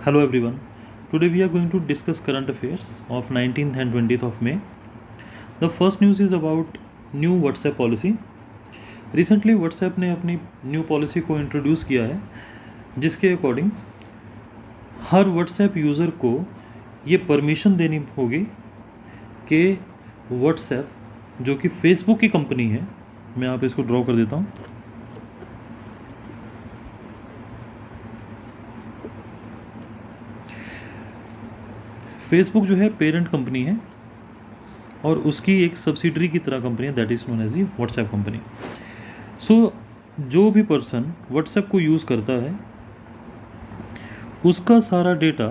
Hello everyone. Today we are going to discuss current affairs of 19th and 20th of May. The first news is about new WhatsApp policy. Recently WhatsApp ने अपनी new policy को introduce किया है जिसके according हर WhatsApp user को ये permission देनी होगी कि WhatsApp जो कि Facebook की कंपनी है, मैं यहाँ पे इसको ड्रॉ कर देता हूँ। फेसबुक जो है पेरेंट कंपनी है और उसकी एक सब्सिडरी की तरह कंपनी है, that is known as the WhatsApp company. So जो भी पर्सन व्हाट्सएप को यूज़ करता है उसका सारा डेटा,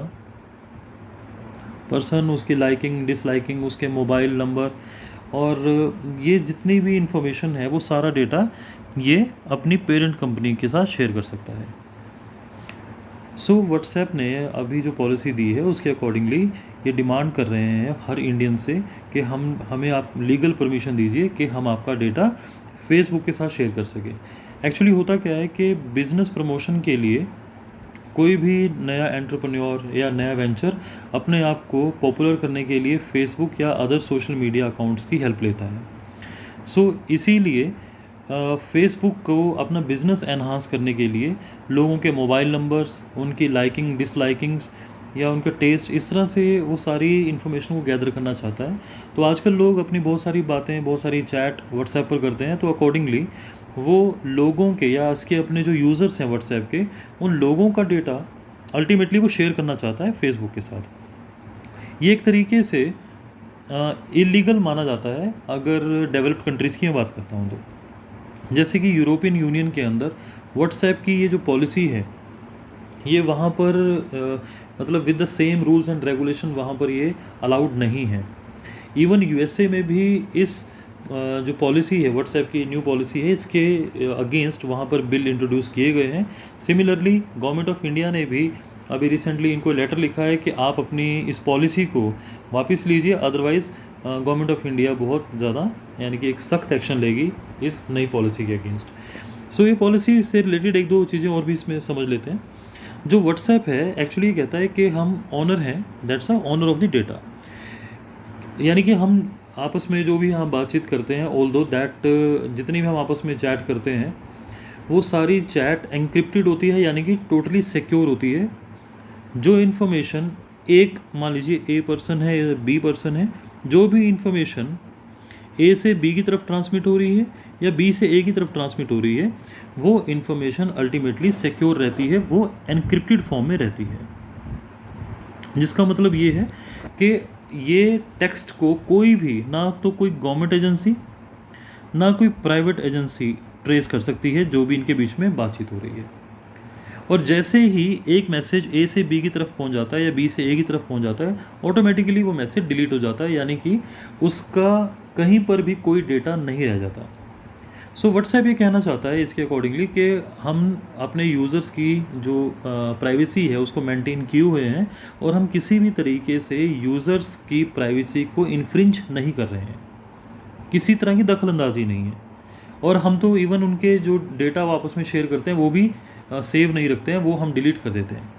पर्सन उसकी लाइकिंग डिसलाइकिंग, उसके मोबाइल नंबर और ये जितनी भी इंफॉर्मेशन है वो सारा डेटा ये अपनी पेरेंट कंपनी के साथ शेयर कर सकता है। सो व्हाट्सएप ने अभी जो पॉलिसी दी है उसके अकॉर्डिंगली ये डिमांड कर रहे हैं हर इंडियन से कि हमें आप लीगल परमिशन दीजिए कि हम आपका डेटा फेसबुक के साथ शेयर कर सकें। एक्चुअली होता क्या है कि बिज़नेस प्रमोशन के लिए कोई भी नया एंटरप्रेन्योर या नया वेंचर अपने आप को पॉपुलर करने के लिए फेसबुक या अदर सोशल मीडिया अकाउंट्स की हेल्प लेता है। सो इसीलिए फेसबुक को अपना बिज़नेस एनहांस करने के लिए लोगों के मोबाइल नंबर्स, उनकी लाइकिंग डिसलाइकिंग्स या उनका टेस्ट, इस तरह से वो सारी इन्फॉर्मेशन को गैदर करना चाहता है। तो आजकल लोग अपनी बहुत सारी बातें, बहुत सारी चैट व्हाट्सएप पर करते हैं, तो अकॉर्डिंगली वो लोगों के या इसके अपने जो यूज़र्स हैं व्हाट्सएप के, उन लोगों का डेटा अल्टीमेटली वो शेयर करना चाहता है फेसबुक के साथ। ये एक तरीके से इलीगल माना जाता है अगर डेवलप्ड कंट्रीज़ की मैं बात करता हूँ तो। जैसे कि यूरोपियन यूनियन के अंदर व्हाट्सएप की ये जो पॉलिसी है ये वहाँ पर मतलब with the same rules and regulation वहाँ पर ये अलाउड नहीं है। इवन यूएसए में भी इस जो पॉलिसी है, व्हाट्सएप की न्यू पॉलिसी है, इसके अगेंस्ट वहाँ पर बिल इंट्रोड्यूस किए गए हैं। सिमिलरली गवर्नमेंट ऑफ इंडिया ने भी अभी रिसेंटली इनको लेटर लिखा है कि आप अपनी इस पॉलिसी को वापस लीजिए, अदरवाइज़ गवर्नमेंट ऑफ इंडिया बहुत ज़्यादा यानी कि एक सख्त एक्शन लेगी इस नई पॉलिसी के अगेंस्ट। सो ये पॉलिसी से रिलेटेड एक दो चीज़ें और भी इसमें समझ लेते हैं। जो व्हाट्सएप है एक्चुअली कहता है कि हम ऑनर हैं, that's a owner of the data, यानी कि हम आपस में जो भी हम बातचीत करते हैं, ऑल्दो दैट जितनी भी हम आपस में चैट करते हैं वो सारी चैट एनक्रिप्टेड होती है, यानी कि टोटली सिक्योर होती है। जो इन्फॉर्मेशन एक, मान लीजिए ए पर्सन है या बी पर्सन है, जो भी इंफॉर्मेशन ए से बी की तरफ ट्रांसमिट हो रही है या बी से ए की तरफ ट्रांसमिट हो रही है, वो इन्फॉर्मेशन अल्टीमेटली सिक्योर रहती है, वो एनक्रिप्टेड फॉर्म में रहती है। जिसका मतलब ये है कि ये टेक्स्ट को कोई भी, ना तो कोई गवर्नमेंट एजेंसी ना कोई प्राइवेट एजेंसी ट्रेस कर सकती है जो भी इनके बीच में बातचीत हो रही है। और जैसे ही एक मैसेज ए से बी की तरफ पहुंच जाता है या बी से ए की तरफ पहुंच जाता है, ऑटोमेटिकली वो मैसेज डिलीट हो जाता है, यानी कि उसका कहीं पर भी कोई डेटा नहीं रह जाता। सो व्हाट्सएप ये कहना चाहता है इसके अकॉर्डिंगली कि हम अपने यूज़र्स की जो प्राइवेसी है उसको मेंटेन किए हुए हैं और हम किसी भी तरीके से यूज़र्स की प्राइवेसी को इन्फ्रिंज नहीं कर रहे हैं, किसी तरह की दखलंदाजी नहीं है। और हम तो इवन उनके जो डेटा वापस में शेयर करते हैं वो भी सेव नहीं रखते हैं, वो हम डिलीट कर देते हैं।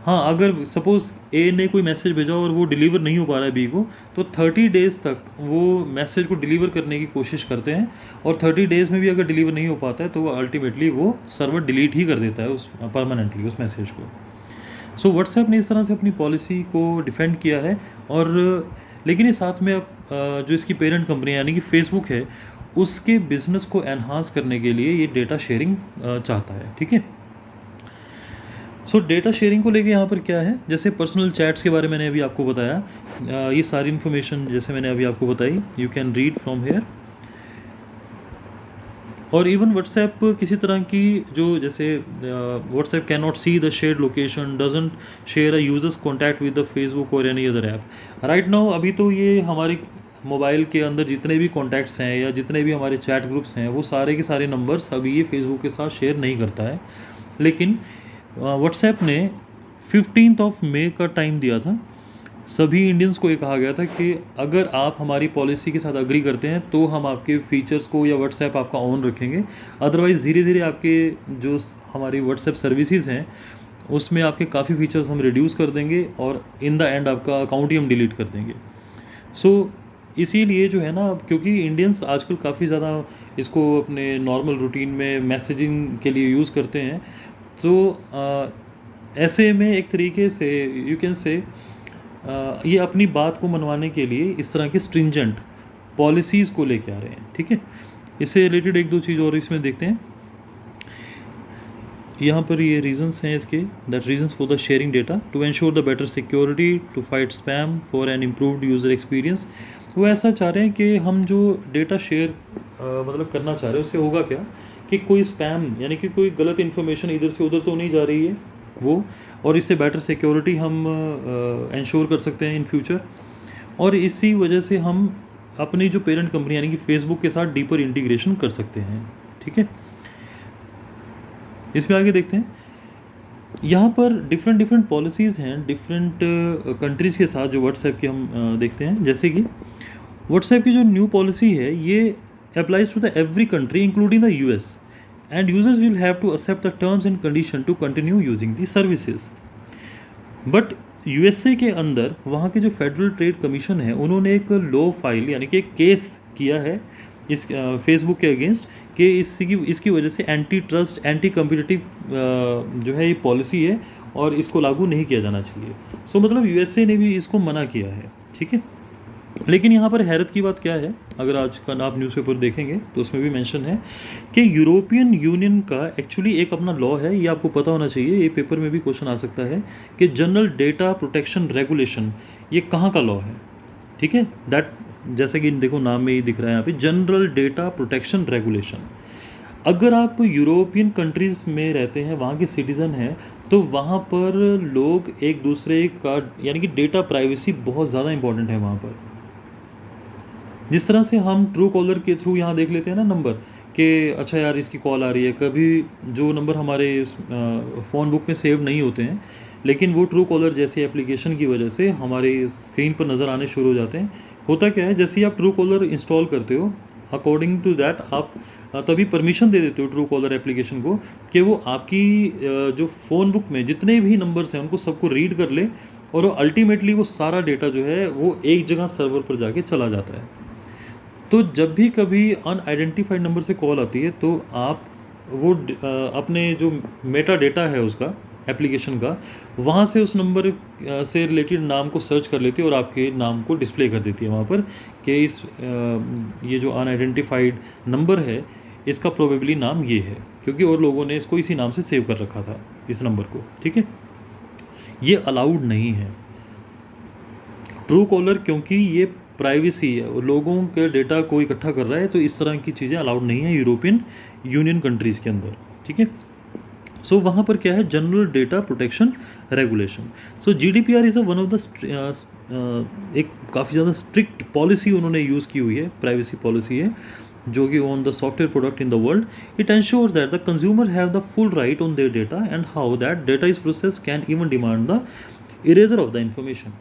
हाँ, अगर सपोज़ ए ने कोई मैसेज भेजा और वो डिलीवर नहीं हो पा रहा है बी को, तो 30 डेज़ तक वो मैसेज को डिलीवर करने की कोशिश करते हैं और 30 डेज़ में भी अगर डिलीवर नहीं हो पाता है तो वो अल्टीमेटली वो सर्वर डिलीट ही कर देता है उस परमानेंटली उस मैसेज को। सो व्हाट्सएप ने इस तरह से अपनी पॉलिसी को डिफेंड किया है। और लेकिन इस साथ में अब जो इसकी पेरेंट कंपनी यानी कि फेसबुक है, उसके बिज़नेस को एनहांस करने के लिए ये डेटा शेयरिंग चाहता है। ठीक है, सो डेटा शेयरिंग को लेके यहाँ पर क्या है, जैसे पर्सनल चैट्स के बारे में मैंने अभी आपको बताया, ये सारी इन्फॉर्मेशन जैसे मैंने अभी आपको बताई, you can read from here. और इवन व्हाट्सएप किसी तरह की जो, जैसे WhatsApp can not see the shared location, doesn't share a user's contact with the Facebook और any other app. Right now अभी तो ये हमारे मोबाइल के अंदर जितने भी कॉन्टैक्ट्स हैं या जितने भी हमारे चैट ग्रुप्स हैं वो सारे के सारे नंबर्स अभी ये फेसबुक के साथ शेयर नहीं करता है। लेकिन व्हाट्सएप ने 15 मई का टाइम दिया था, सभी इंडियंस को ये कहा गया था कि अगर आप हमारी पॉलिसी के साथ अग्री करते हैं तो हम आपके फीचर्स को या व्हाट्सएप आपका ऑन रखेंगे, अदरवाइज़ धीरे धीरे आपके जो हमारी व्हाट्सएप सर्विसेज हैं उसमें आपके काफ़ी फीचर्स हम रिड्यूस कर देंगे और इन द एंड आपका अकाउंट ही हम डिलीट कर देंगे। सो इसीलिए जो है ना, क्योंकि इंडियंस आजकल काफ़ी ज़्यादा इसको अपने नॉर्मल रूटीन में मैसेजिंग के लिए यूज़ करते हैं, तो ऐसे में एक तरीके से यू कैन से ये अपनी बात को मनवाने के लिए इस तरह के स्ट्रिंजेंट पॉलिसीज़ को लेके आ रहे हैं। ठीक है, इससे रिलेटेड एक दो चीज़ और इसमें देखते हैं। यहाँ पर ये रीजंस हैं इसके, that reasons for the sharing data to ensure the better security, to fight spam, for an improved user experience. वो ऐसा चाह रहे हैं कि हम जो डेटा शेयर मतलब करना चाह रहे हैं उससे होगा क्या कि कोई स्पैम यानी कि कोई गलत इन्फॉर्मेशन इधर से उधर तो नहीं जा रही है वो, और इससे बेटर सिक्योरिटी हम इंश्योर कर सकते हैं इन फ्यूचर। और इसी वजह से हम अपनी जो पेरेंट कंपनी यानी कि फेसबुक के साथ डीपर इंटीग्रेशन कर सकते हैं। ठीक है, इसमें आगे देखते हैं। यहाँ पर डिफरेंट पॉलिसीज़ हैं डिफरेंट कंट्रीज़ के साथ जो व्हाट्सएप की हम देखते हैं। जैसे कि व्हाट्सएप की जो न्यू पॉलिसी है ये applies to the every country including the US, and users will have to accept the terms and condition to continue using the services. But USA के अंदर वहाँ के जो फेडरल ट्रेड कमीशन है उन्होंने एक लॉ फाइल यानी कि एक केस किया है इस फेसबुक के अगेंस्ट कि इसकी वजह से एंटी ट्रस्ट एंटी कम्पिटिटिव जो है ये पॉलिसी है और इसको लागू नहीं किया जाना चाहिए। सो मतलब यूएसए ने भी इसको मना किया है। ठीक है, लेकिन यहाँ पर हैरत की बात क्या है, अगर आज का आप न्यूज़पेपर देखेंगे तो उसमें भी मेंशन है कि यूरोपियन यूनियन का एक्चुअली एक अपना लॉ है, ये आपको पता होना चाहिए, ये पेपर में भी क्वेश्चन आ सकता है कि जनरल डेटा प्रोटेक्शन रेगुलेशन ये कहाँ का लॉ है। ठीक है, दैट जैसे कि देखो नाम में ही दिख रहा है यहाँ पे जनरल डेटा प्रोटेक्शन रेगुलेशन। अगर आप यूरोपियन कंट्रीज़ में रहते हैं, वहाँ के सिटीज़न हैं, तो वहाँ पर लोग एक दूसरे का यानी कि डेटा प्राइवेसी बहुत ज़्यादा इंपॉर्टेंट है वहाँ पर। जिस तरह से हम ट्रू कॉलर के थ्रू यहाँ देख लेते हैं ना नंबर कि अच्छा यार इसकी कॉल आ रही है, कभी जो नंबर हमारे फ़ोन बुक में सेव नहीं होते हैं लेकिन वो ट्रू कॉलर जैसी एप्लीकेशन की वजह से हमारे स्क्रीन पर नज़र आने शुरू हो जाते हैं। होता क्या है, जैसे ही आप ट्रू कॉलर इंस्टॉल करते हो अकॉर्डिंग टू दैट आप तभी परमिशन दे देते हो ट्रू कॉलर एप्लीकेशन को कि वो आपकी जो फ़ोन बुक में जितने भी नंबर्स हैं उनको सबको रीड कर ले, और अल्टीमेटली वो सारा डेटा जो है वो एक जगह सर्वर पर जाके चला जाता है। तो जब भी कभी अनआइडेंटिफाइड नंबर से कॉल आती है तो आप वो अपने जो मेटा डेटा है उसका एप्लीकेशन का, वहाँ से उस नंबर से रिलेटेड नाम को सर्च कर लेती है और आपके नाम को डिस्प्ले कर देती है वहाँ पर कि इस ये जो अनआइडेंटिफाइड नंबर है इसका प्रोबेबली नाम ये है, क्योंकि और लोगों ने इसको इसी नाम से सेव कर रखा था इस नंबर को। ठीक है, ये अलाउड नहीं है ट्रू कॉलर, क्योंकि ये प्राइवेसी है और लोगों के डेटा को इकट्ठा कर रहा है, तो इस तरह की चीज़ें अलाउड नहीं है यूरोपियन यूनियन कंट्रीज़ के अंदर। ठीक है, सो वहाँ पर क्या है, general data protection regulation. So GDPR is one of the एक काफ़ी ज़्यादा स्ट्रिक्ट पॉलिसी उन्होंने यूज़ की हुई है, प्राइवेसी पॉलिसी है जो कि on the software product in the world. It ensures that the consumer have the full right on their data and how that data is process can even demand the eraser of the information.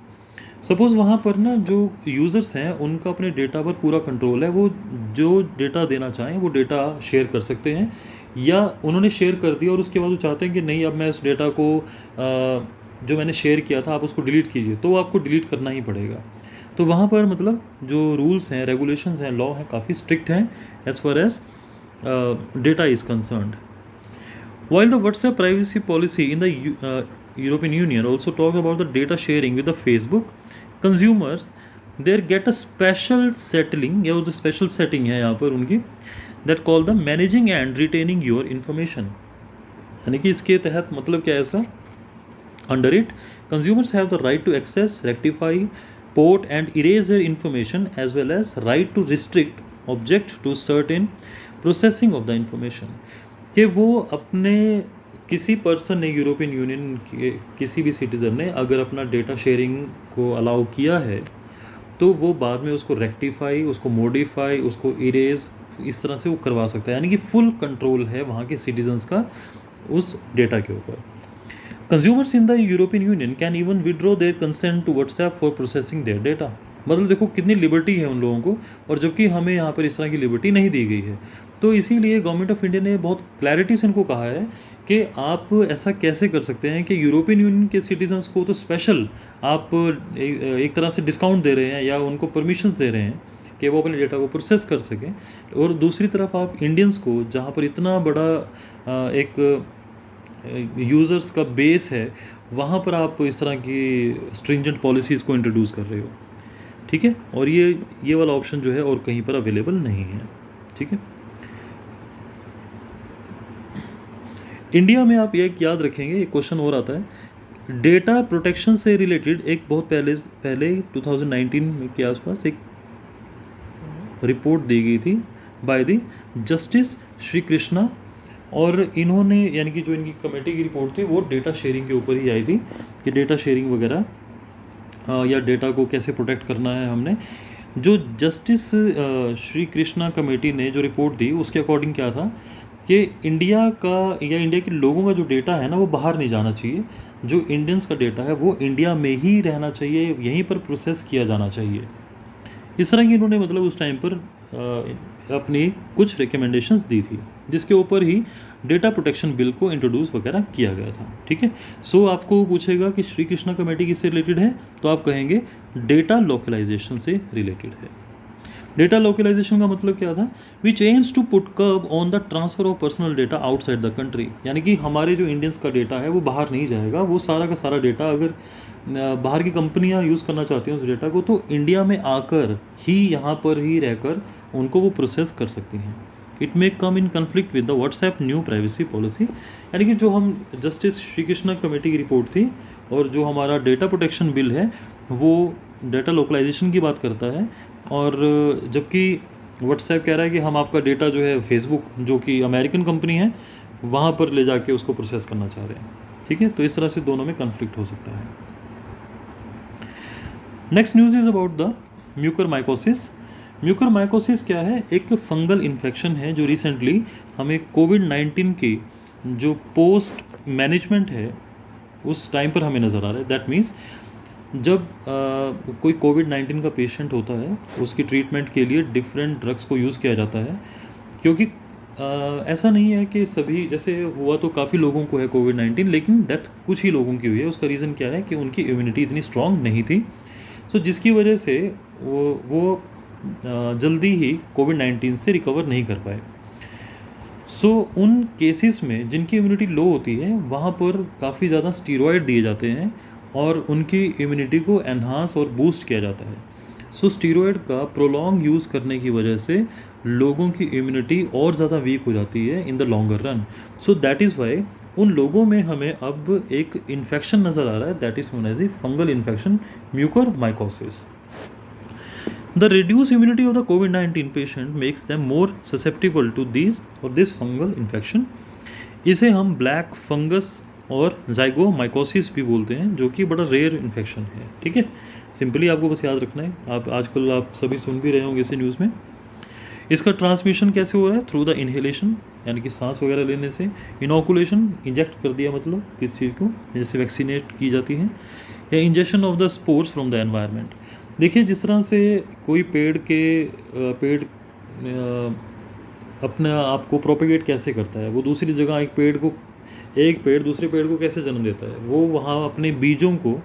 Suppose वहाँ पर ना जो users हैं उनका अपने data पर पूरा control है, वो जो डेटा देना चाहें वो डेटा शेयर कर सकते हैं, या उन्होंने शेयर कर दिया और उसके बाद वो चाहते हैं कि नहीं अब मैं इस डेटा को जो मैंने शेयर किया था आप उसको डिलीट कीजिए, तो आपको डिलीट करना ही पड़ेगा। तो वहाँ पर मतलब जो रूल्स हैं, रेगुलेशंस हैं, लॉ हैं, काफ़ी स्ट्रिक्ट हैं as far as data is concerned. While the WhatsApp privacy policy in the European Union also talks about the data sharing with the Facebook, consumers there get a special settling या जो special setting है यहाँ पर उनकी that called the managing and retaining your information। यानी कि इसके तहत मतलब क्या है इसका, under it consumers have the right to access, rectify, port and erase their information as well as right to restrict, object to certain processing of the information। कि वो अपने किसी पर्सन ने, यूरोपियन यूनियन के किसी भी सिटीज़न ने अगर अपना डेटा शेयरिंग को अलाउ किया है तो वो बाद में उसको रेक्टिफाई, उसको मॉडिफाई, उसको इरेज, इस तरह से वो करवा सकता है। यानी कि फुल कंट्रोल है वहाँ के सिटीजन्स का उस डेटा के ऊपर। Consumers in the European Union can even withdraw their consent to WhatsApp for processing their data. मतलब देखो कितनी लिबर्टी है उन लोगों को, और जबकि हमें यहाँ पर इस तरह की लिबर्टी नहीं दी गई है। तो इसीलिए गवर्नमेंट ऑफ इंडिया ने बहुत क्लैरिटी से इनको कहा है कि आप ऐसा कैसे कर सकते हैं कि यूरोपियन यूनियन के सिटीजन्स को तो स्पेशल आप एक तरह से डिस्काउंट दे रहे हैं या उनको परमिशंस दे रहे हैं कि वो अपने डेटा को प्रोसेस कर सकें, और दूसरी तरफ आप इंडियंस को, जहाँ पर इतना बड़ा एक यूज़र्स का बेस है, वहाँ पर आप इस तरह की स्ट्रिंजेंट पॉलिसीज़ को इंट्रोड्यूस कर रहे हो। ठीक है, और ये वाला ऑप्शन जो है और कहीं पर अवेलेबल नहीं है। ठीक है, इंडिया में आप ये याद रखेंगे, एक क्वेश्चन और आता है डेटा प्रोटेक्शन से रिलेटेड। एक बहुत पहले 2019 के आसपास एक रिपोर्ट दी गई थी by the justice Shri Krishna, और इन्होंने, यानी कि जो इनकी कमेटी की रिपोर्ट थी वो डेटा शेयरिंग के ऊपर ही आई थी कि डेटा शेयरिंग वगैरह या डेटा को कैसे प्रोटेक्ट करना है। हमने जो जस्टिस श्री कृष्णा कमेटी ने जो रिपोर्ट दी उसके अकॉर्डिंग क्या था कि इंडिया का या इंडिया के लोगों का जो डेटा है ना वो बाहर नहीं जाना चाहिए। जो इंडियंस का डेटा है वो इंडिया में ही रहना चाहिए, यहीं पर प्रोसेस किया जाना चाहिए। इस तरह की इन्होंने मतलब उस टाइम पर अपनी कुछ रिकमेंडेशंस दी थी, जिसके ऊपर ही डेटा प्रोटेक्शन बिल को इंट्रोड्यूस वगैरह किया गया था। ठीक है, सो आपको पूछेगा कि श्री कृष्णा कमेटी किससे रिलेटेड है, तो आप कहेंगे डेटा लोकलाइजेशन से रिलेटेड है। डेटा लोकलाइजेशन का मतलब क्या था, which aims to put curb on the transfer of personal data outside the country, यानी कि हमारे जो इंडियंस का डेटा है वो बाहर नहीं जाएगा। वो सारा का सारा डेटा अगर बाहर की कंपनियां यूज़ करना चाहती हैं उस डेटा को, तो इंडिया में आकर ही, यहाँ पर ही रहकर उनको वो प्रोसेस कर सकती हैं। It may come in conflict with the WhatsApp new privacy policy, यानी कि जो हम जस्टिस श्री कृष्णा कमेटी की रिपोर्ट थी और जो हमारा डेटा प्रोटेक्शन बिल है वो डेटा लोकलाइजेशन की बात करता है, और जबकि व्हाट्सएप कह रहा है कि हम आपका डेटा जो है फेसबुक, जो कि अमेरिकन कंपनी है, वहाँ पर ले जाके उसको प्रोसेस करना चाह रहे हैं। ठीक है, तो इस तरह से दोनों में कन्फ्लिक्ट हो सकता है। Next news is about the mucormycosis. Mucormycosis क्या है, एक फंगल इन्फेक्शन है जो रिसेंटली हमें कोविड-19 की जो पोस्ट मैनेजमेंट है उस टाइम पर हमें नज़र आ रहा है। दैट मीन्स जब कोई कोविड-19 का पेशेंट होता है उसकी ट्रीटमेंट के लिए डिफरेंट ड्रग्स को यूज़ किया जाता है, क्योंकि ऐसा नहीं है कि सभी, जैसे हुआ तो काफ़ी लोगों को है कोविड-19, लेकिन डेथ कुछ ही लोगों की हुई है। उसका रीज़न क्या है कि उनकी इम्यूनिटी इतनी स्ट्रांग नहीं थी, सो जिसकी वजह से वो जल्दी ही कोविड-19 से रिकवर नहीं कर पाए। सो उन केसेस में जिनकी इम्यूनिटी लो होती है वहाँ पर काफ़ी ज़्यादा स्टीरॉयड दिए जाते हैं और उनकी इम्यूनिटी को एनहांस और बूस्ट किया जाता है। सो स्टीरॉयड का प्रोलॉन्ग यूज़ करने की वजह से लोगों की इम्यूनिटी और ज़्यादा वीक हो जाती है in the longer run. So that is why उन लोगों में हमें अब एक इन्फेक्शन नज़र आ रहा है, that is known as a fungal infection, mucormycosis. The reduced immunity of the COVID-19 patient makes them more susceptible to this fungal infection. इसे हम ब्लैक फंगस और जाइगोमाइकोसिस भी बोलते हैं, जो कि बड़ा रेयर इन्फेक्शन है। ठीक है, सिंपली आपको बस याद रखना है। आप आजकल आप सभी सुन भी रहे होंगे इसे न्यूज़ में। इसका ट्रांसमिशन कैसे हो रहा है, थ्रू द इनहेलेशन, यानी कि सांस वगैरह लेने से। इनोकुलेशन, इंजेक्ट कर दिया मतलब किस चीज़ को, जैसे वैक्सीनेट की जाती है, या injection of the spores from the environment. देखिए, जिस तरह से कोई पेड़ अपने आप को प्रोपेगेट कैसे करता है, वो दूसरी जगह एक पेड़ दूसरे पेड़ को कैसे जन्म देता है, वो वहाँ अपने बीजों को,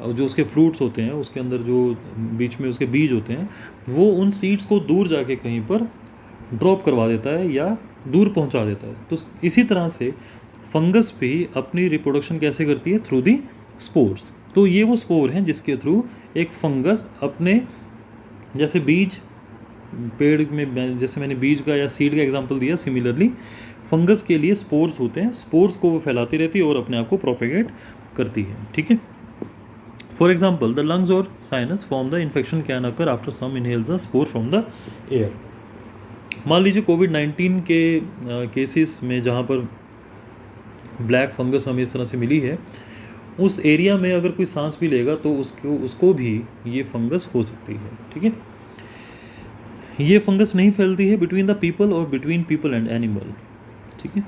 जो उसके फ्रूट्स होते हैं उसके अंदर जो बीच में उसके बीज होते हैं, वो उन सीड्स को दूर जाके कहीं पर ड्रॉप करवा देता है या दूर पहुंचा देता है। तो इसी तरह से फंगस भी अपनी रिप्रोडक्शन कैसे करती है, थ्रू दी स्पोर्स। तो ये वो स्पोर हैं जिसके थ्रू एक फंगस अपने, जैसे बीज पेड़ में, जैसे मैंने बीज का या सीड का एग्जांपल दिया, सिमिलरली फंगस के लिए स्पोर्स होते हैं। स्पोर्स को वो फैलाती रहती है और अपने आप को प्रोपेगेट करती है। ठीक है, फॉर एग्जाम्पल द लंग्स और sinus form the infection can occur after some inhale the spore from the air. मान लीजिए कोविड-19 के केसेस में जहाँ पर ब्लैक फंगस हमें इस तरह से मिली है, उस एरिया में अगर कोई सांस भी लेगा तो उसको भी ये फंगस हो सकती है। ठीक है, ये फंगस नहीं फैलती है बिटवीन द पीपल और बिटवीन पीपल एंड एनिमल। ठीक है,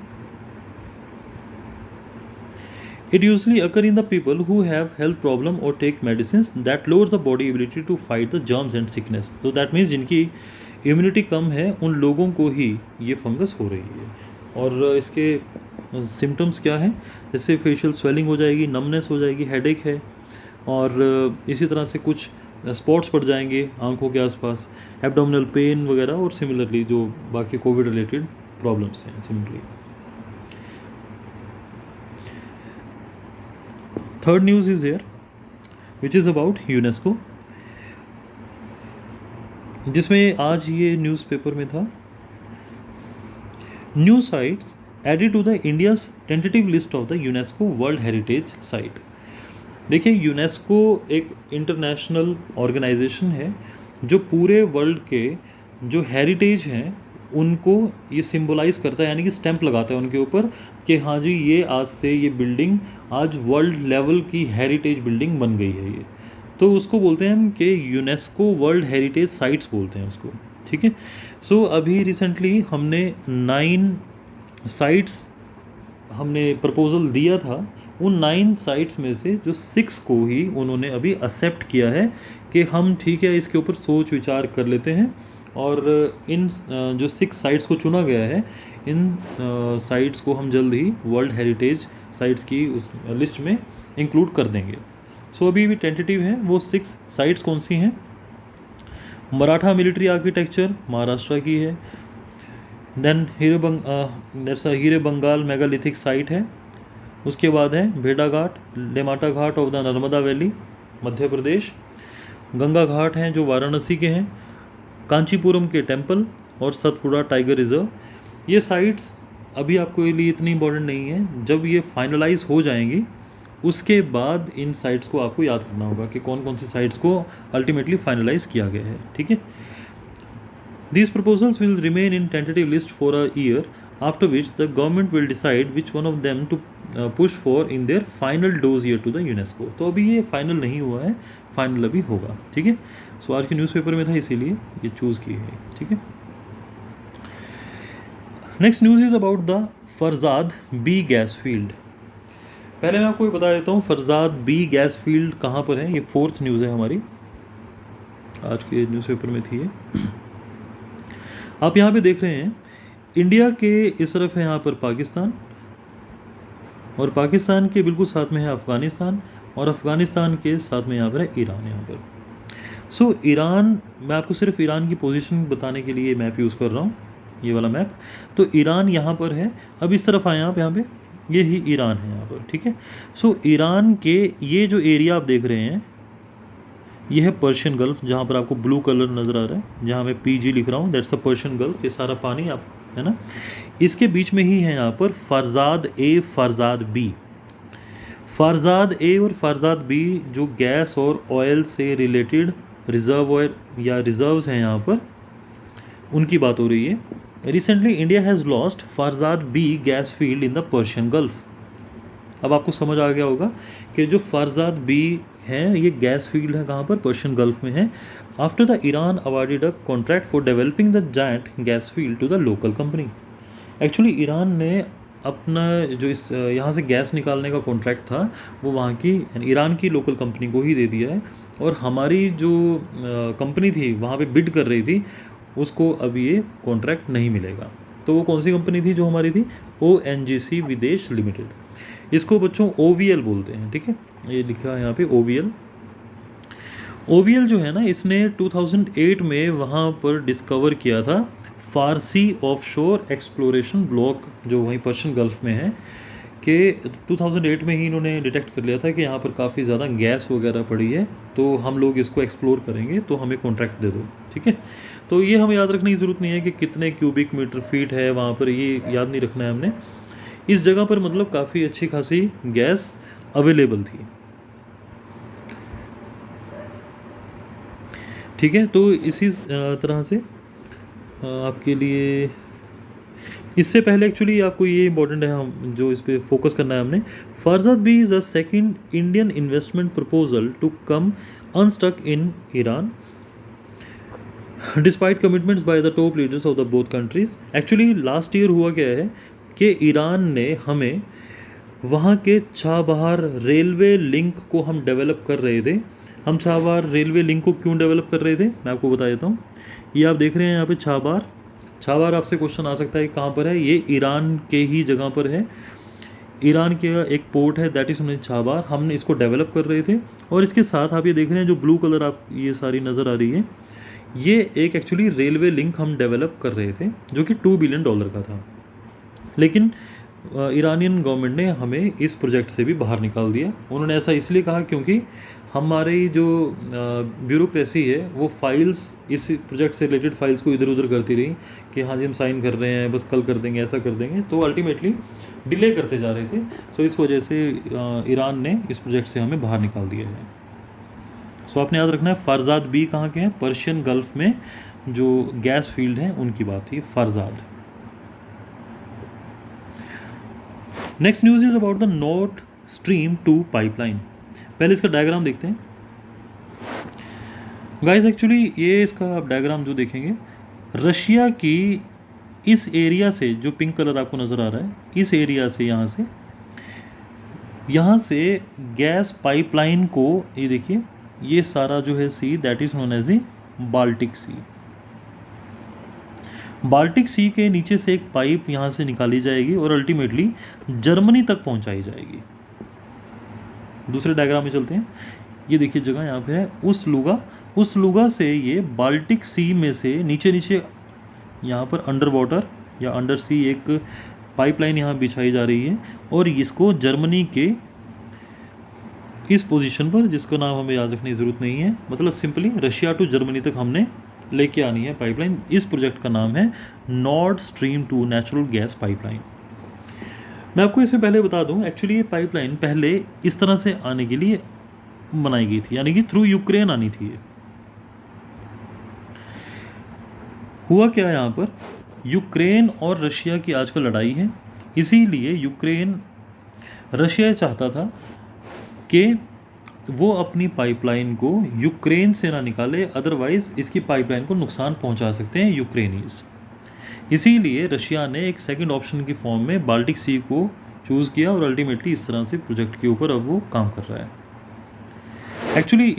It usually occur in the people who have health problem or take medicines that lowers the body ability to fight the germs and sickness. So that means जिनकी immunity कम है उन लोगों को ही ये fungus हो रही है. और इसके सिम्टम्स क्या हैं? जैसे फेशियल स्वेलिंग हो जाएगी, नमनेस हो जाएगी, हेडेक है, और इसी तरह से कुछ स्पॉट्स पड़ जाएंगे आंखों के आसपास, एब्डोमिनल पेन वगैरह, और सिमिलरली जो बाकी कोविड रिलेटेड प्रॉब्लम्स हैं similarly. Third news is here which is about UNESCO, जिसमें आज ये न्यूज़पेपर में था, new sites added to the India's tentative list of the UNESCO world heritage site. देखिए, यूनेस्को एक इंटरनेशनल ऑर्गेनाइजेशन है जो पूरे वर्ल्ड के जो हेरिटेज हैं उनको ये सिंबलाइज करता है, यानी कि स्टैंप लगाता है उनके ऊपर कि हाँ जी, ये आज से ये बिल्डिंग आज वर्ल्ड लेवल की हेरिटेज बिल्डिंग बन गई है ये. तो उसको बोलते हैं हम कि यूनेस्को वर्ल्ड हेरिटेज साइट्स बोलते हैं उसको. ठीक है. सो अभी रिसेंटली हमने 9 साइट्स हमने प्रपोज़ल दिया था. उन 9 साइट्स में से जो 6 को ही उन्होंने अभी एक्सेप्ट किया है कि हम ठीक है इसके ऊपर सोच विचार कर लेते हैं, और इन जो 6 साइट्स को चुना गया है, इन साइट्स को हम जल्द ही वर्ल्ड हेरिटेज साइट्स की उस लिस्ट में इंक्लूड कर देंगे. सो अभी भी टेंटेटिव हैं वो 6 साइट्स. कौन सी हैं? मराठा मिलिट्री आर्किटेक्चर महाराष्ट्र की है. देन हीरे बंगाल मेगालिथिक साइट है. उसके बाद है भेड़ा घाट, लेमाटा घाट of the Narmada valley Madhya Pradesh. Ganga घाट हैं जो वाराणसी के हैं. कांचीपुरम के टेम्पल और सतपुड़ा टाइगर रिजर्व. ये साइट्स अभी आपको लिए इतनी इंपॉर्टेंट नहीं है. जब ये फाइनलाइज हो जाएंगी उसके बाद इन साइट्स को आपको याद करना होगा कि कौन कौन सी साइट्स को अल्टीमेटली फाइनलाइज किया गया है. ठीक है. These proposals will remain in tentative list for a year, after which the government will decide which one of them to push for in their final dossier to the UNESCO. तो अभी ये final नहीं हुआ है, final अभी होगा. ठीक है. सो आज के न्यूज़पेपर में था इसीलिए ये चूज़ की है. ठीक है. Next news is about the Farzad B gas field. पहले मैं आपको ये बता देता हूँ फरजाद बी गैस फील्ड कहाँ पर है. ये 4th न्यूज़ है हमारी, आज के न्यूज़पेपर में थी ये. आप यहाँ पे देख रहे हैं इंडिया के इस तरफ है यहाँ पर पाकिस्तान, और पाकिस्तान के बिल्कुल साथ में है अफ़गानिस्तान, और अफ़गानिस्तान के साथ में यहाँ पर है ईरान. यहाँ पर सो ईरान, मैं आपको सिर्फ ईरान की पोजीशन बताने के लिए मैप यूज़ कर रहा हूँ, ये वाला मैप. तो ईरान यहाँ पर है. अब इस तरफ आए आप, यहाँ पे ये ही ईरान है यहाँ पर. ठीक है. सो ईरान के ये जो एरिया आप देख रहे हैं ये है पर्शियन गल्फ, जहाँ पर आपको ब्लू कलर नज़र आ रहा है, जहाँ मैं PG लिख रहा हूँ, दैट्स अ पर्शियन गल्फ. ये सारा पानी आप है ना, इसके बीच में ही है यहाँ पर Farzad A, Farzad B. Farzad A और फरजाद बी जो गैस और ऑयल से रिलेटेड रिजर्व ऑयल या रिजर्व्स हैं यहाँ पर, उनकी बात हो रही है. Recently India has lost Farzad B gas field in the Persian Gulf. अब आपको समझ आ गया होगा कि जो फरजाद बी हैं ये गैस फील्ड है कहाँ पर, पर्शियन गल्फ में है. After the Iran awarded a contract for developing the giant gas field to the local company. Actually Iran ने अपना जो इस यहाँ से गैस निकालने का कॉन्ट्रैक्ट था वो वहाँ की ईरान की लोकल कंपनी को ही दे दिया है, और हमारी जो कंपनी थी वहाँ पे बिड कर रही थी उसको अब ये कॉन्ट्रैक्ट नहीं मिलेगा. तो वो कौन सी कंपनी थी जो हमारी थी? ONGC विदेश लिमिटेड. इसको बच्चों OVL बोलते हैं. ठीक है. ये लिखा है यहाँ पे OVL. OVL जो है ना, इसने 2008 में वहाँ पर डिस्कवर किया था फारसी ऑफशोर एक्सप्लोरेशन ब्लॉक जो वहीं पर्शियन गल्फ में है, कि 2008 में ही इन्होंने डिटेक्ट कर लिया था कि यहाँ पर काफ़ी ज़्यादा गैस वगैरह पड़ी है, तो हम लोग इसको एक्सप्लोर करेंगे, तो हमें कॉन्ट्रैक्ट दे दो. ठीक है. तो ये हमें याद रखने की ज़रूरत नहीं है कि कितने क्यूबिक मीटर फीट है वहाँ पर, ये याद नहीं रखना है हमने. इस जगह पर मतलब काफ़ी अच्छी खासी गैस अवेलेबल थी. ठीक है. तो इसी तरह से आपके लिए इससे पहले एक्चुअली आपको ये इंपॉर्टेंट है, हम जो इस पर फोकस करना है हमने. Farzad B is a second Indian investment proposal to come unstuck in Iran despite commitments by the top leaders of the both countries. Actually last year हुआ क्या है कि ईरान ने हमें वहाँ के चाबहार रेलवे लिंक को हम डेवलप कर रहे थे। हम चाबहार रेलवे लिंक को क्यों डेवलप कर रहे थे, मैं आपको बता देता हूँ। ये आप देख रहे हैं यहाँ पे चाबहार। चाबहार आपसे क्वेश्चन आ सकता है कहाँ पर है, ये ईरान के ही जगह पर है। ईरान के एक पोर्ट है दैट इज़ नोन चाबहार। हमने इसको डेवलप कर रहे थे, और इसके साथ आप ये देख रहे हैं जो ब्लू कलर आप ये सारी नज़र आ रही है, ये एक एक्चुअली रेलवे लिंक हम डेवलप कर रहे थे जो कि $2 बिलियन का था। लेकिन ईरानियन गवर्नमेंट ने हमें इस प्रोजेक्ट से भी बाहर निकाल दिया। उन्होंने ऐसा इसलिए कहा क्योंकि हमारी जो ब्यूरोक्रेसी है वो फाइल्स, इस प्रोजेक्ट से रिलेटेड फाइल्स को इधर उधर करती रही कि हाँ जी हम साइन कर रहे हैं, बस कल कर देंगे, ऐसा कर देंगे, तो अल्टीमेटली डिले करते जा रहे थे। सो इस वजह से ईरान ने इस प्रोजेक्ट से हमें बाहर निकाल दिया है। सो आपने याद रखना है फारजाद बी कहाँ के हैं, पर्शियन गल्फ में जो गैस फील्ड है उनकी बात थी, Farzad. Next news is about the North Stream 2 pipeline. पहले इसका डायग्राम देखते हैं गाइस। एक्चुअली ये इसका आप डायग्राम जो देखेंगे, रशिया की इस एरिया से, जो पिंक कलर आपको नज़र आ रहा है, इस एरिया से, यहाँ से गैस पाइपलाइन को, ये देखिए ये सारा जो है sea that is known as a Baltic Sea. Baltic Sea के नीचे से एक पाइप यहाँ से निकाली जाएगी और अल्टीमेटली जर्मनी तक पहुँचाई जाएगी। दूसरे डायग्राम में चलते हैं। ये देखिए जगह यहाँ पे है उस लुगा से ये बाल्टिक सी में से नीचे नीचे यहाँ पर अंडर वाटर या अंडर सी एक पाइपलाइन यहाँ बिछाई जा रही है, और इसको जर्मनी के इस पोजीशन पर, जिसका नाम हमें याद रखने की ज़रूरत नहीं है, मतलब सिंपली रशिया टू जर्मनी तक हमने लेके आनी है पाइपलाइन। इस प्रोजेक्ट का नाम है north Stream 2 natural gas pipeline. मैं आपको इससे पहले बता दूं, एक्चुअली ये पाइपलाइन पहले इस तरह से आने के लिए बनाई गई थी, यानी कि थ्रू यूक्रेन आनी थी ये। हुआ क्या यहाँ पर, यूक्रेन और रशिया की आजकल लड़ाई है, इसीलिए रशिया चाहता था कि वो अपनी पाइपलाइन को यूक्रेन से ना निकाले, अदरवाइज इसकी पाइपलाइन को नुकसान पहुंचा सकते हैं यूक्रेनीज। इसीलिए रशिया ने एक सेकंड ऑप्शन की फॉर्म में बाल्टिक सी को चूज़ किया, और अल्टीमेटली इस तरह से प्रोजेक्ट के ऊपर अब वो काम कर रहा है। एक्चुअली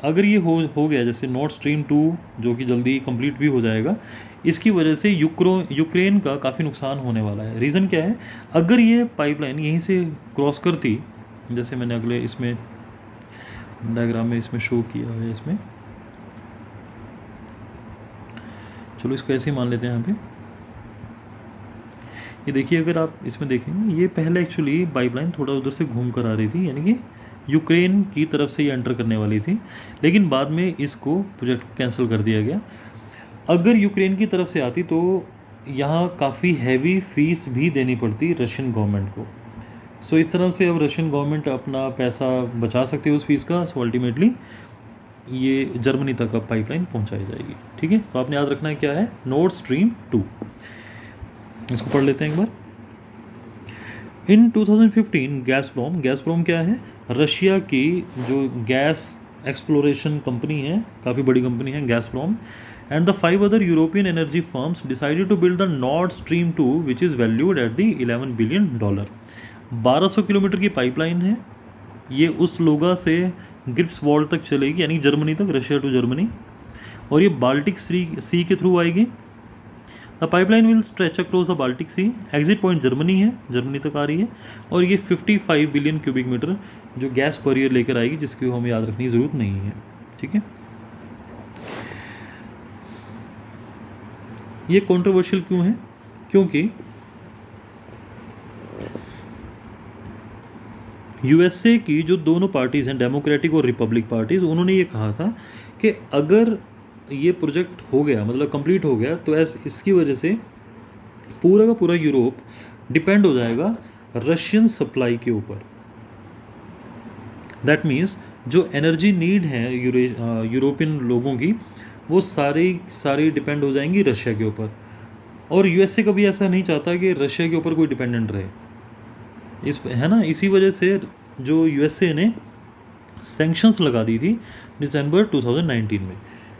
अगर ये हो गया, जैसे नॉर्थ स्ट्रीम 2 जो कि जल्दी कंप्लीट भी हो जाएगा, इसकी वजह से यूक्रेन का काफ़ी नुकसान होने वाला है। रीज़न क्या है, अगर ये पाइपलाइन यहीं से क्रॉस करती, जैसे मैंने अगले इसमें डायग्राम में इसमें शो किया है, इसमें चलो इसको ऐसे ही मान लेते हैं। यहाँ पे ये देखिए, अगर आप इसमें देखेंगे, ये पहले एक्चुअली पाइपलाइन थोड़ा उधर से घूम कर आ रही थी, यानी कि यूक्रेन की तरफ से ये एंटर करने वाली थी, लेकिन बाद में इसको प्रोजेक्ट को कैंसिल कर दिया गया। अगर यूक्रेन की तरफ से आती तो यहाँ काफ़ी हैवी फीस भी देनी पड़ती रशियन गवर्नमेंट को। सो इस तरह से अब रशियन गवर्नमेंट अपना पैसा बचा सकती है उस फीस का। सो अल्टीमेटली ये जर्मनी तक अब पाइपलाइन पहुंचाई जाएगी। ठीक है, तो आपने याद रखना है क्या है, नॉर्थ स्ट्रीम 2। इसको पढ़ लेते हैं एक बार। इन 2015 गैसप्रोम क्या है, रशिया की जो गैस एक्सप्लोरेशन कंपनी है, काफ़ी बड़ी कंपनी है गैसप्रोम, and the 5 other European energy firms decided to build the Nord Stream 2 which is valued at the $11 billion। 1200 kilometre की पाइपलाइन है, ये उस लोगा से ग्रिफ्सवॉल्ड तक चलेगी, यानी जर्मनी तक, रशिया टू जर्मनी, और ये बाल्टिक सी के थ्रू आएगी। The pipeline will stretch across the Baltic Sea, exit point Germany है, जर्मनी तक आ रही है, और ये 55 बिलियन क्यूबिक मीटर जो गैस पर ईयर लेकर आएगी, जिसकी हमें याद रखने की ज़रूरत नहीं है। ठीक है, ये कंट्रोवर्शियल क्यों है, क्योंकि यूएसए की जो दोनों पार्टीज़ हैं, डेमोक्रेटिक और रिपब्लिक पार्टीज़, उन्होंने ये कहा था कि अगर ये प्रोजेक्ट हो गया, मतलब कंप्लीट हो गया, तो इसकी वजह से पूरा का पूरा यूरोप डिपेंड हो जाएगा रशियन सप्लाई के ऊपर। दैट मीन्स जो एनर्जी नीड है यूरोपियन लोगों की, वो सारी डिपेंड हो जाएंगी रशिया के ऊपर। और यूएसए कभी ऐसा नहीं चाहता कि रशिया के ऊपर कोई डिपेंडेंट रहे, है ना। इसी वजह से जो यूएसए ने सैंक्शंस लगा दी थी दिसंबर 2019 में,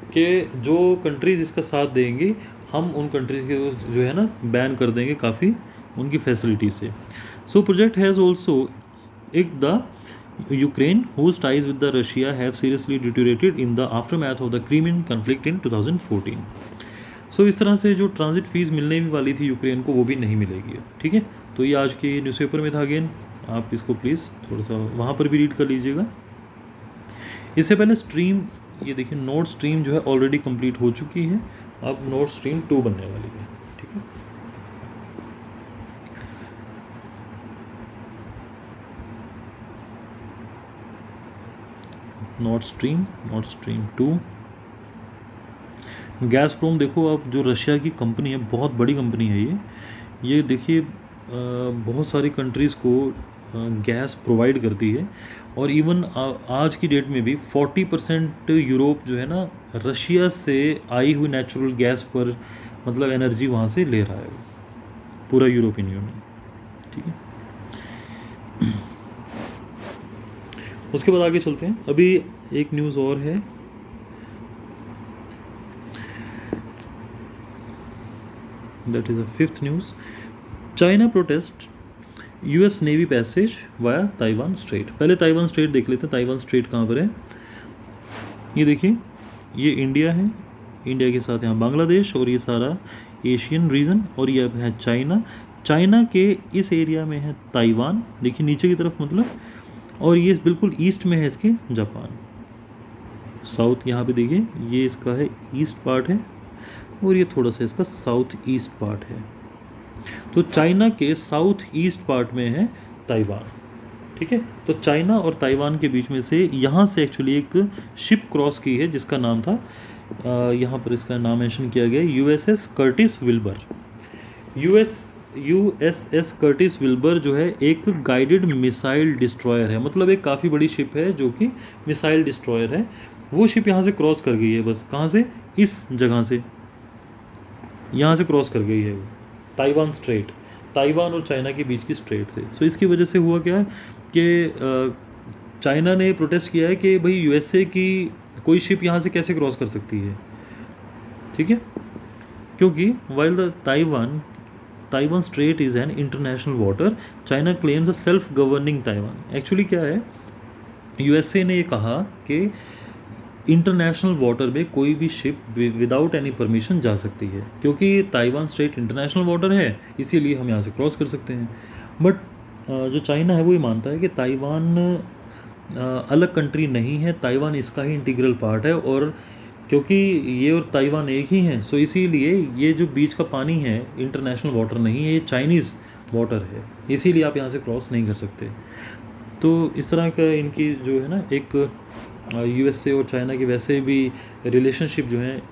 कि जो कंट्रीज़ इसका साथ देंगी, हम उन कंट्रीज़ के जो है ना बैन कर देंगे काफ़ी उनकी फैसिलिटी से। So project has also the Ukraine, whose ties with the Russia have seriously deteriorated in the aftermath of the Crimean conflict in 2014. सो इस तरह से जो ट्रांजिट फ़ीस मिलने भी वाली थी यूक्रेन को वो भी नहीं मिलेगी अब, ठीक है। तो ये आज के न्यूज़पेपर में था अगेन, आप इसको प्लीज़ थोड़ा सा वहाँ पर भी रीड कर लीजिएगा। इससे पहले स्ट्रीम, ये देखिए नोट स्ट्रीम जो है ऑलरेडी कंप्लीट हो चुकी है, अब नोट स्ट्रीम 2 बनने वाली है, ठीक है। North Stream 2। गैसप्रोम देखो, अब जो रशिया की कंपनी है, बहुत बड़ी कंपनी है ये देखिए बहुत सारी कंट्रीज़ को गैस प्रोवाइड करती है, और इवन आज की डेट में भी 40% यूरोप जो है ना रशिया से आई हुई नेचुरल गैस पर मतलब एनर्जी वहाँ से ले रहा है पूरा यूरोपियन यूनियन, ठीक है। उसके बाद आगे चलते हैं। अभी एक न्यूज़ और है, that is a 5th news. China protest US navy passage via Taiwan straight. पहले ताइवान स्ट्रेट देख लेते हैं, ताइवान स्ट्रेट कहाँ पर है। ये देखिए, ये इंडिया है, इंडिया के साथ यहाँ बांग्लादेश, और ये सारा एशियन रीजन, और ये है चाइना। चाइना के इस एरिया में है ताइवान, देखिए नीचे की तरफ मतलब, और ये बिल्कुल ईस्ट में है इसके जापान। साउथ यहाँ पे देखिए, ये इसका है ईस्ट पार्ट है, और ये थोड़ा सा इसका साउथ ईस्ट पार्ट है। तो चाइना के साउथ ईस्ट पार्ट में है ताइवान, ठीक है। तो चाइना और ताइवान के बीच में से यहाँ से एक्चुअली एक शिप क्रॉस की है, जिसका नाम था यहाँ पर इसका नाम मेंशन किया गया USS Curtis Wilbur. USS Curtis Wilbur जो है एक गाइडेड मिसाइल डिस्ट्रॉयर है, मतलब एक काफ़ी बड़ी शिप है जो कि मिसाइल डिस्ट्रॉयर है। वो शिप यहाँ से क्रॉस कर गई है, बस कहाँ से, इस जगह से यहाँ से क्रॉस कर गई है वो ताइवान स्ट्रेट, ताइवान और चाइना के बीच की स्ट्रेट से। सो इसकी वजह से हुआ क्या कि चाइना ने प्रोटेस्ट किया है कि भाई USA की कोई शिप यहाँ से कैसे क्रॉस कर सकती है, ठीक है, क्योंकि while the Taiwan straight is an international water, China claims a self governing Taiwan. Actually क्या है, USA ने ये कहा कि इंटरनेशनल वाटर में कोई भी शिप विदाउट एनी परमिशन जा सकती है, क्योंकि ताइवान स्ट्रेट इंटरनेशनल वाटर है, इसीलिए हम यहाँ से क्रॉस कर सकते हैं। बट जो चाइना है वो ये मानता है कि ताइवान अलग कंट्री नहीं है, ताइवान इसका ही इंटीग्रल पार्ट है, और क्योंकि ये और ताइवान एक ही हैं, सो इसीलिए ये जो बीच का पानी है इंटरनेशनल वाटर नहीं है, ये चाइनीज़ वाटर है, इसीलिए आप यहाँ से क्रॉस नहीं कर सकते। तो इस तरह का इनकी जो है ना एक USA और चाइना के वैसे भी रिलेशनशिप जो हैं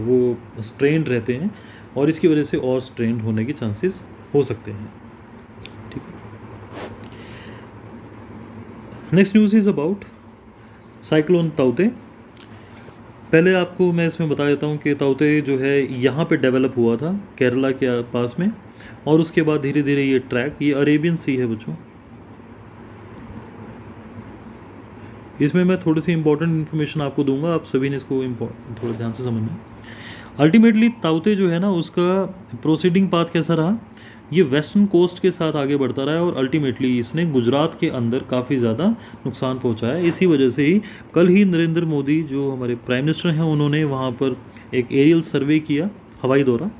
वो स्ट्रेंड रहते हैं, और इसकी वजह से और स्ट्रेंड होने के चांसेस हो सकते हैं, ठीक है। Next news is about cyclone ताउते। पहले आपको मैं इसमें बता देता हूँ कि ताउते जो है यहाँ पे डेवलप हुआ था केरला के पास में, और उसके बाद धीरे धीरे ये ट्रैक, ये अरेबियन सी है बच्चों। इसमें मैं थोड़ी सी इंपॉर्टेंट इन्फॉर्मेशन आपको दूंगा, आप सभी ने इसको थोड़ा ध्यान से समझना। अल्टीमेटली ताउते जो है ना उसका प्रोसीडिंग पाथ कैसा रहा, ये वेस्टर्न कोस्ट के साथ आगे बढ़ता रहा है, और अल्टीमेटली इसने गुजरात के अंदर काफ़ी ज़्यादा नुकसान पहुंचाया। इसी वजह से ही कल ही नरेंद्र मोदी जो हमारे प्राइम मिनिस्टर हैं उन्होंने वहाँ पर एक एरियल सर्वे किया, हवाई दौरा,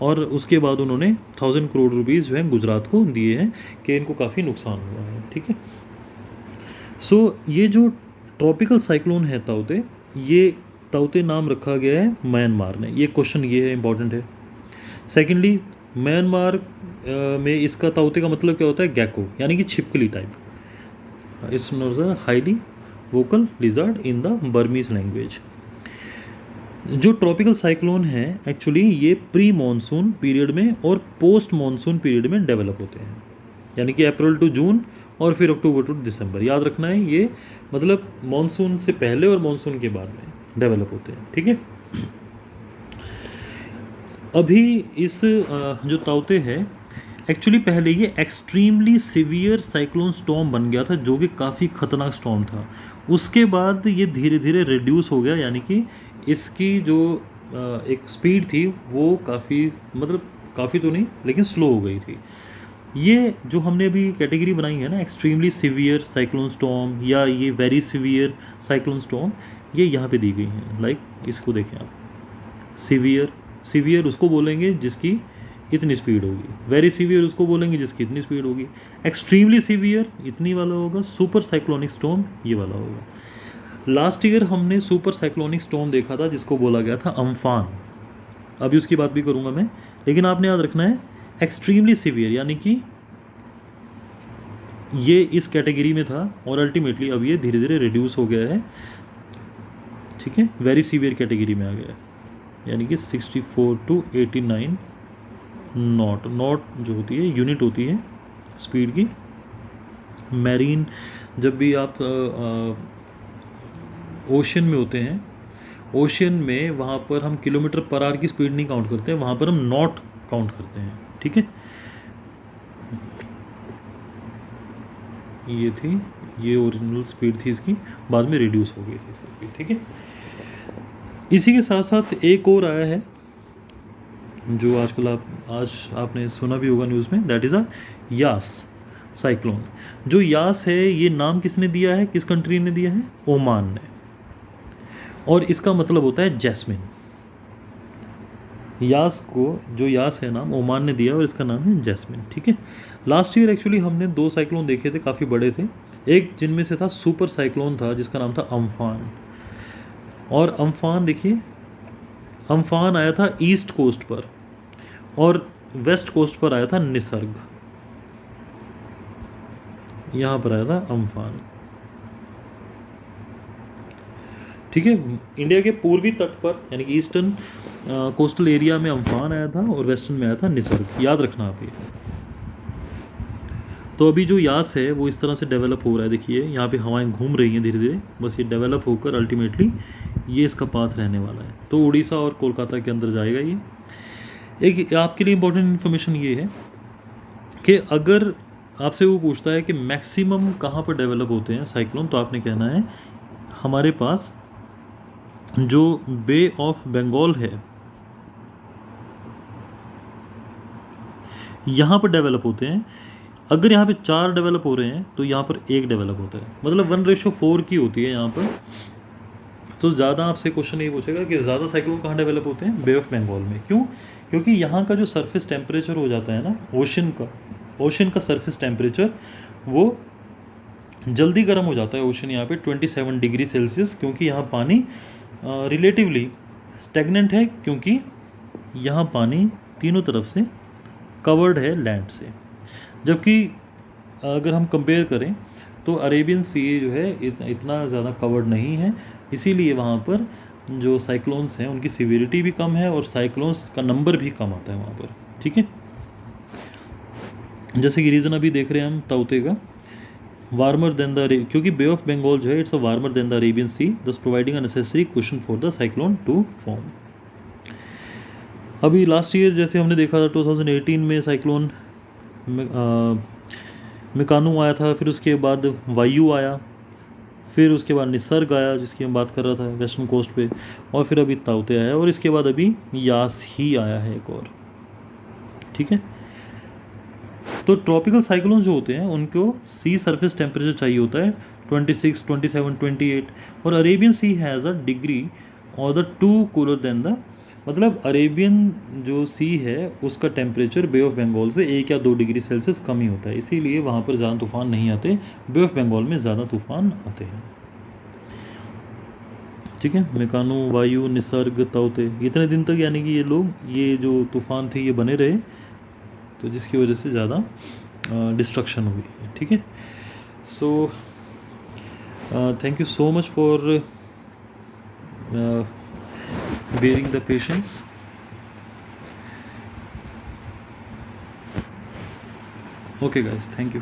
और उसके बाद उन्होंने 1000 करोड़ रुपीज़ जो है गुजरात को दिए हैं कि इनको काफ़ी नुकसान हुआ है, ठीक है। सो ये जो ट्रॉपिकल साइक्लोन है ताउते, ये ताउते नाम रखा गया है म्यांमार ने, ये क्वेश्चन ये है इंपॉर्टेंट है। सेकेंडली, म्यांमार में इसका ताउते का मतलब क्या होता है, गैको, यानी कि छिपकली type. It's highly vocal lizard in the Burmese language. जो ट्रॉपिकल साइक्लोन है एक्चुअली ये प्री मॉनसून पीरियड में और पोस्ट मॉनसून पीरियड में डेवलप होते हैं, यानी कि अप्रैल टू जून और फिर अक्टूबर टू दिसंबर। याद रखना है, ये मतलब मॉनसून से पहले और मॉनसून के बाद में डेवलप होते हैं, ठीक है। अभी इस जो ताउते है एक्चुअली पहले ये एक्सट्रीमली सीवियर साइक्लोन स्टॉर्म बन गया था, जो कि काफ़ी ख़तरनाक स्टॉर्म था। उसके बाद ये धीरे धीरे रिड्यूस हो गया, यानी कि इसकी जो एक स्पीड थी वो काफ़ी, मतलब काफ़ी तो नहीं लेकिन स्लो हो गई थी। ये जो हमने अभी कैटेगरी बनाई है ना, एक्सट्रीमली सीवियर साइक्लोन स्टॉर्म या ये वेरी सीवियर साइक्लोन स्टॉर्म, ये यहाँ पे दी गई हैं। लाइक इसको देखें आप, सीवियर उसको बोलेंगे जिसकी इतनी स्पीड होगी, वेरी सीवियर उसको बोलेंगे जिसकी इतनी स्पीड होगी, एक्सट्रीमली सीवियर इतनी वाला होगा, सुपर साइक्लोनिक स्टॉर्म ये वाला होगा। लास्ट ईयर हमने सुपर साइक्लोनिक स्टॉर्म देखा था जिसको बोला गया था अम्फान, अभी उसकी बात भी करूँगा मैं, लेकिन आपने याद रखना है एक्सट्रीमली सीवियर यानी कि ये इस कैटेगरी में था और अल्टीमेटली अब ये धीरे धीरे रिड्यूस हो गया है, ठीक है, वेरी सीवियर कैटेगरी में आ गया है, यानी कि 64 to 89 नॉट जो होती है यूनिट होती है स्पीड की। मैरीन जब भी आप ओशन में होते हैं, ओशन में वहाँ पर हम किलोमीटर पर आवर की स्पीड नहीं काउंट करते हैं, वहाँ पर हम नॉट काउंट करते हैं, ठीक है। ये थी, ये ओरिजिनल स्पीड थी इसकी, बाद में रिड्यूस हो गई थी इसकी स्पीड, ठीक है। इसी के साथ साथ एक और आया है जो आजकल आज आपने सुना भी होगा न्यूज़ में, that is a Yaas cyclone. जो यास है ये नाम किसने दिया है, किस कंट्री ने दिया है, ओमान ने, और इसका मतलब होता है जैस्मिन। यास को जो यास है नाम ओमान ने दिया और इसका नाम है जैस्मिन, ठीक है। लास्ट ईयर एक्चुअली हमने 2 साइक्लोन देखे थे, काफ़ी बड़े थे, एक जिनमें से था सुपर साइक्लोन था जिसका नाम था अम्फान, और अम्फान देखिए, अम्फान आया था ईस्ट कोस्ट पर और वेस्ट कोस्ट पर आया था निसर्ग, यहाँ पर आया था अम्फान, ठीक है। इंडिया के पूर्वी तट पर यानी कि ईस्टर्न कोस्टल एरिया में अम्फान आया था और वेस्टर्न में आया था निसर्ग, याद रखना आप ये। तो अभी जो यास है वो इस तरह से डेवलप हो रहा है, देखिए यहाँ पे हवाएं घूम रही हैं धीरे धीरे, बस ये डेवलप होकर अल्टीमेटली ये इसका पाथ रहने वाला है, तो उड़ीसा और कोलकाता के अंदर जाएगा ये। एक आपके लिए इम्पोर्टेंट इन्फॉर्मेशन ये है कि अगर आपसे वो पूछता है कि मैक्सिमम कहाँ पर डेवलप होते हैं साइक्लोन, तो आपने कहना है हमारे पास जो बे ऑफ बंगाल है यहाँ पर डेवलप होते हैं। अगर यहाँ पे 4 डेवलप हो रहे हैं तो यहाँ पर 1 डेवलप होता है, मतलब 1:4 की होती है यहाँ पर। तो ज़्यादा आपसे क्वेश्चन ये पूछेगा कि ज़्यादा साइक्लोन कहाँ डेवलप होते हैं, बे ऑफ बंगाल में। क्यों? क्योंकि यहाँ का जो सरफेस टेम्परेचर हो जाता है ना, ओशन का सरफेस टेम्परेचर वो जल्दी गर्म हो जाता है। ओशन यहाँ पे 27 डिग्री सेल्सियस, क्योंकि यहाँ पानी रिलेटिवली स्टेगनेंट है, क्योंकि यहाँ पानी तीनों तरफ से कवर्ड है लैंड से। जबकि अगर हम कंपेयर करें तो अरेबियन सी जो है इतना ज़्यादा कवर्ड नहीं है, इसीलिए वहाँ पर जो साइक्लोन्स हैं उनकी सिविरिटी भी कम है और साइक्लोन्स का नंबर भी कम आता है वहाँ पर, ठीक है। जैसे कि रीज़न अभी देख रहे हैं हम ताउते का, वार्मर देन द, क्योंकि बे ऑफ बंगाल जो है it's a warmer than the Arabian Sea, thus providing a necessary cushion for the cyclone to form. अभी लास्ट ईयर जैसे हमने देखा था 2018 में साइक्लोन मिकानू आया था, फिर उसके बाद वायु आया, फिर उसके बाद निसर्ग आया जिसकी हम बात कर रहा था वेस्टर्न कोस्ट पे, और फिर अभी ताउते आया, और इसके बाद अभी यास ही आया है एक और, ठीक है। तो ट्रॉपिकल साइक्लोन जो होते हैं उनको सी सरफेस टेम्परेचर चाहिए होता है 26, 27, 28, और Arabian Sea has a degree और द 2 कूलर देन द, मतलब अरेबियन जो सी है उसका टेम्परेचर बे ऑफ बंगाल से 1 या 2 डिग्री सेल्सियस कम ही होता है, इसीलिए वहाँ पर ज़्यादा तूफान नहीं आते, बे ऑफ बंगाल में ज़्यादा तूफान आते हैं, ठीक है। मिकानू, वायु, निसर्ग, ताउते, इतने दिन तक यानी कि ये जो तूफान थे ये बने रहे, तो जिसकी वजह से ज़्यादा डिस्ट्रक्शन हुई है, ठीक है। So thank you so much for bearing the patience. Okay guys, thank you.